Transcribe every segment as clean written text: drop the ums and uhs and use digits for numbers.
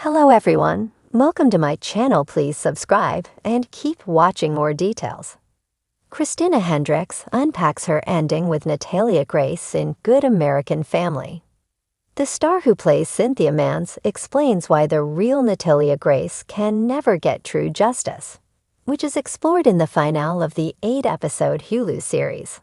Hello everyone, welcome to my channel. Please subscribe and keep watching more details. Christina Hendricks unpacks her ending with Natalia Grace in Good American Family. The star who plays Cynthia Mans explains why the real Natalia Grace can never get true justice, which is explored in the finale of the 8-episode Hulu series.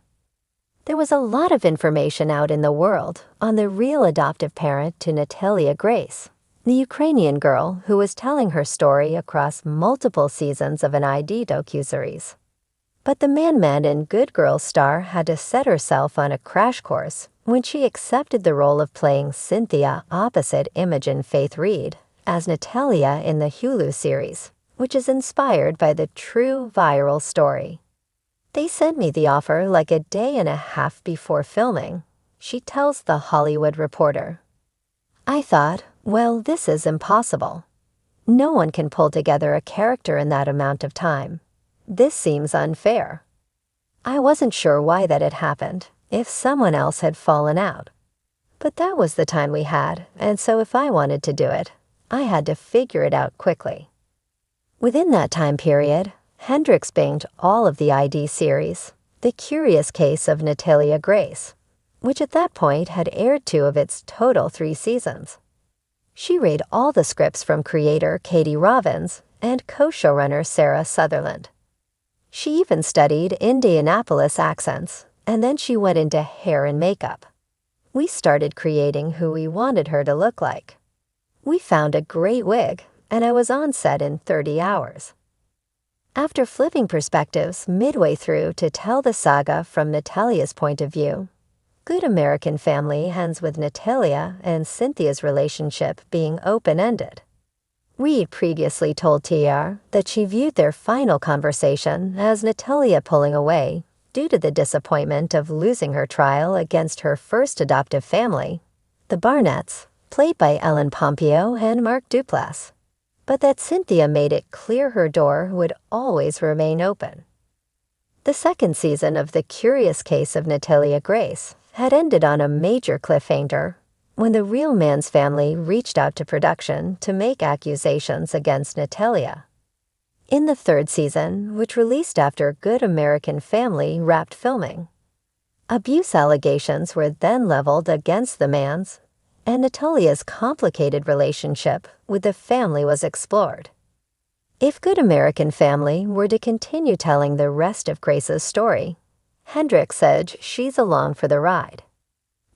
There was a lot of information out in the world on the real adoptive parent to Natalia Grace, the Ukrainian girl who was telling her story across multiple seasons of an ID docuseries. But the Man and Good Girls star had to set herself on a crash course when she accepted the role of playing Cynthia opposite Imogen Faith Reed as Natalia in the Hulu series, which is inspired by the true viral story. They sent me the offer like a day and a half before filming, she tells The Hollywood Reporter. I thought, well, this is impossible. No one can pull together a character in that amount of time. This seems unfair. I wasn't sure why that had happened, if someone else had fallen out. But that was the time we had, and so if I wanted to do it, I had to figure it out quickly. Within that time period, Hendricks binged all of the ID series, The Curious Case of Natalia Grace, which at that point had aired 2 of its total 3 seasons. She read all the scripts from creator Katie Robbins and co-showrunner Sarah Sutherland. She even studied Indianapolis accents, and then she went into hair and makeup. We started creating who we wanted her to look like. We found a great wig, and I was on set in 30 hours. After flipping perspectives midway through to tell the saga from Natalia's point of view, Good American Family ends with Natalia and Cynthia's relationship being open-ended. Reed previously told TR that she viewed their final conversation as Natalia pulling away due to the disappointment of losing her trial against her first adoptive family, the Barnetts, played by Ellen Pompeo and Mark Duplass, but that Cynthia made it clear her door would always remain open. The second season of The Curious Case of Natalia Grace had ended on a major cliffhanger when the real Mans family reached out to production to make accusations against Natalia. In the 3rd season, which released after Good American Family wrapped filming, abuse allegations were then leveled against the Mans, and Natalia's complicated relationship with the family was explored. If Good American Family were to continue telling the rest of Grace's story, Hendricks said she's along for the ride.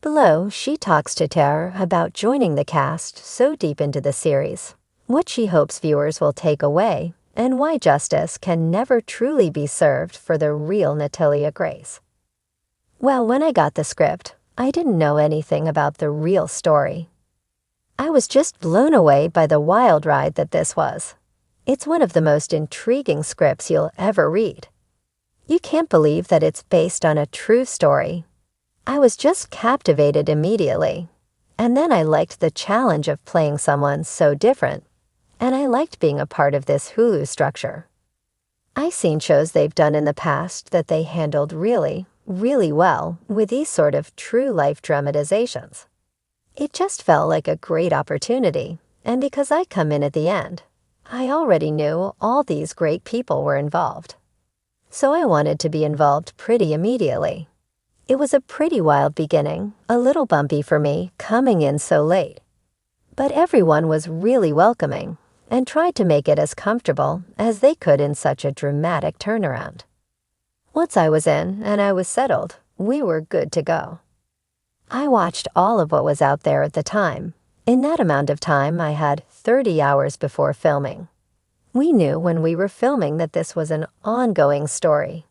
Below, she talks to Tara about joining the cast so deep into the series, what she hopes viewers will take away, and why justice can never truly be served for the real Natalia Grace. Well, when I got the script, I didn't know anything about the real story. I was just blown away by the wild ride that this was. It's one of the most intriguing scripts you'll ever read. You can't believe that it's based on a true story. I was just captivated immediately, and then I liked the challenge of playing someone so different, and I liked being a part of this Hulu structure. I've seen shows they've done in the past that they handled really well with these sort of true-life dramatizations. It just felt like a great opportunity, and because I come in at the end, I already knew all these great people were involved. So I wanted to be involved pretty immediately. It was a pretty wild beginning, a little bumpy for me coming in so late. But everyone was really welcoming and tried to make it as comfortable as they could in such a dramatic turnaround. Once I was in and I was settled, we were good to go. I watched all of what was out there at the time. In that amount of time, I had 30 hours before filming. We knew when we were filming that this was an ongoing story.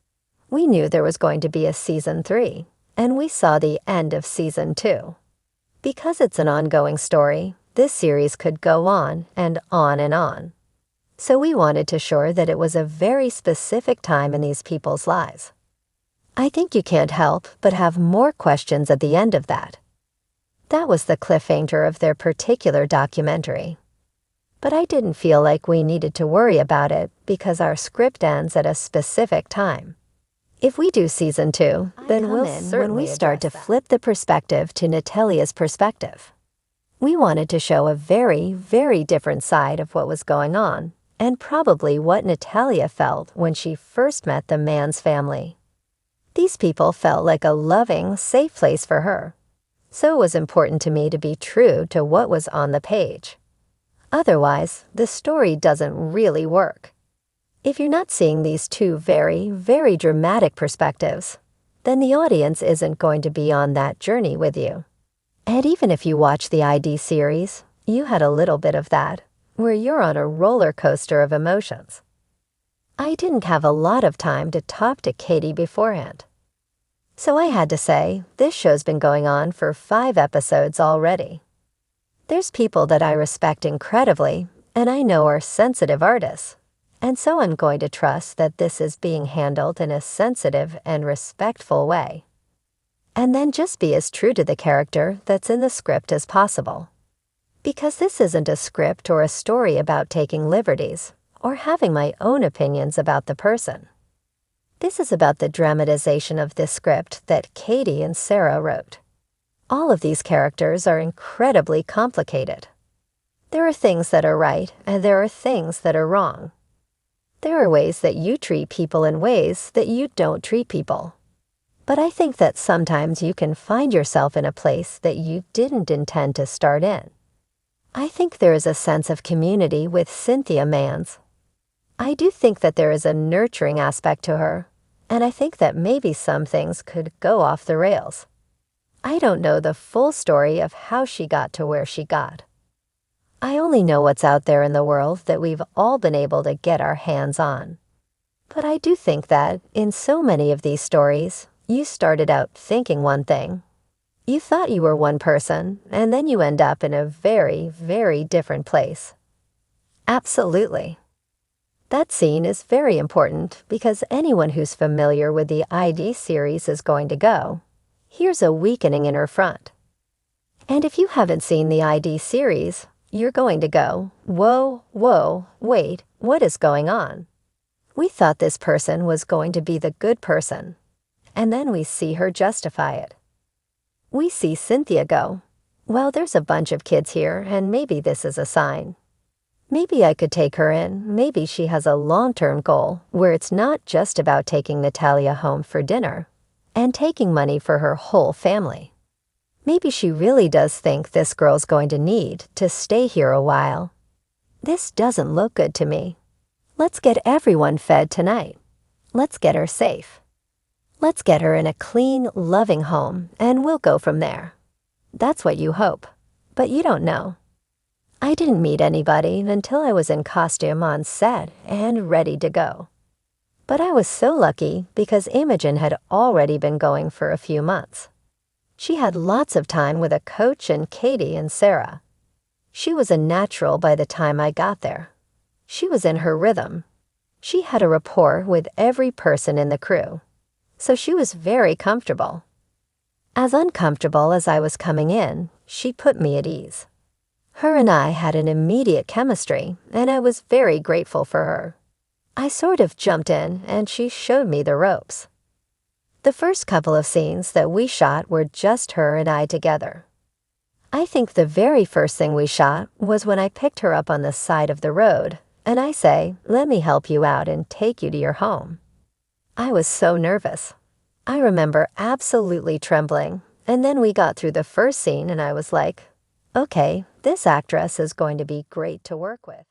We knew there was going to be a season 3, and we saw the end of season 2. Because it's an ongoing story, this series could go on and on and on. So we wanted to ensure that it was a very specific time in these people's lives. I think you can't help but have more questions at the end of that. That was the cliffhanger of their particular documentary. But I didn't feel like we needed to worry about it because our script ends at a specific time. If we do season 2, then we'll certainly when we start to flip the perspective to Natalia's perspective. We wanted to show a very, very different side of what was going on, and probably what Natalia felt when she first met the man's family. These people felt like a loving, safe place for her, so it was important to me to be true to what was on the page. Otherwise, the story doesn't really work. If you're not seeing these two very, very dramatic perspectives, then the audience isn't going to be on that journey with you. And even if you watch the ID series, you had a little bit of that, where you're on a roller coaster of emotions. I didn't have a lot of time to talk to Katie beforehand. So I had to say, this show's been going on for 5 episodes already. There's people that I respect incredibly, and I know are sensitive artists, and so I'm going to trust that this is being handled in a sensitive and respectful way. And then just be as true to the character that's in the script as possible. Because this isn't a script or a story about taking liberties or having my own opinions about the person. This is about the dramatization of this script that Katie and Sarah wrote. All of these characters are incredibly complicated. There are things that are right and there are things that are wrong. There are ways that you treat people and ways that you don't treat people. But I think that sometimes you can find yourself in a place that you didn't intend to start in. I think there is a sense of community with Cynthia Mans. I do think that there is a nurturing aspect to her, and I think that maybe some things could go off the rails. I don't know the full story of how she got to where she got. I only know what's out there in the world that we've all been able to get our hands on. But I do think that, in so many of these stories, you started out thinking one thing. You thought you were one person, and then you end up in a very, very different place. Absolutely. That scene is very important because anyone who's familiar with the ID series is going to go, here's a weakening in her front. And if you haven't seen the ID series, you're going to go, whoa, whoa, wait, what is going on? We thought this person was going to be the good person. And then we see her justify it. We see Cynthia go, well, there's a bunch of kids here, and maybe this is a sign. Maybe I could take her in. Maybe she has a long-term goal where it's not just about taking Natalia home for dinner and taking money for her whole family. Maybe she really does think this girl's going to need to stay here a while. This doesn't look good to me. Let's get everyone fed tonight. Let's get her safe. Let's get her in a clean, loving home, and we'll go from there. That's what you hope, but you don't know. I didn't meet anybody until I was in costume on set and ready to go. But I was so lucky because Imogen had already been going for a few months. She had lots of time with a coach and Katie and Sarah. She was a natural by the time I got there. She was in her rhythm. She had a rapport with every person in the crew. So she was very comfortable. As uncomfortable as I was coming in, she put me at ease. Her and I had an immediate chemistry, and I was very grateful for her. I sort of jumped in, and she showed me the ropes. The first couple of scenes that we shot were just her and I together. I think the very first thing we shot was when I picked her up on the side of the road, and I say, let me help you out and take you to your home. I was so nervous. I remember absolutely trembling, and then we got through the first scene and I was like, okay, this actress is going to be great to work with.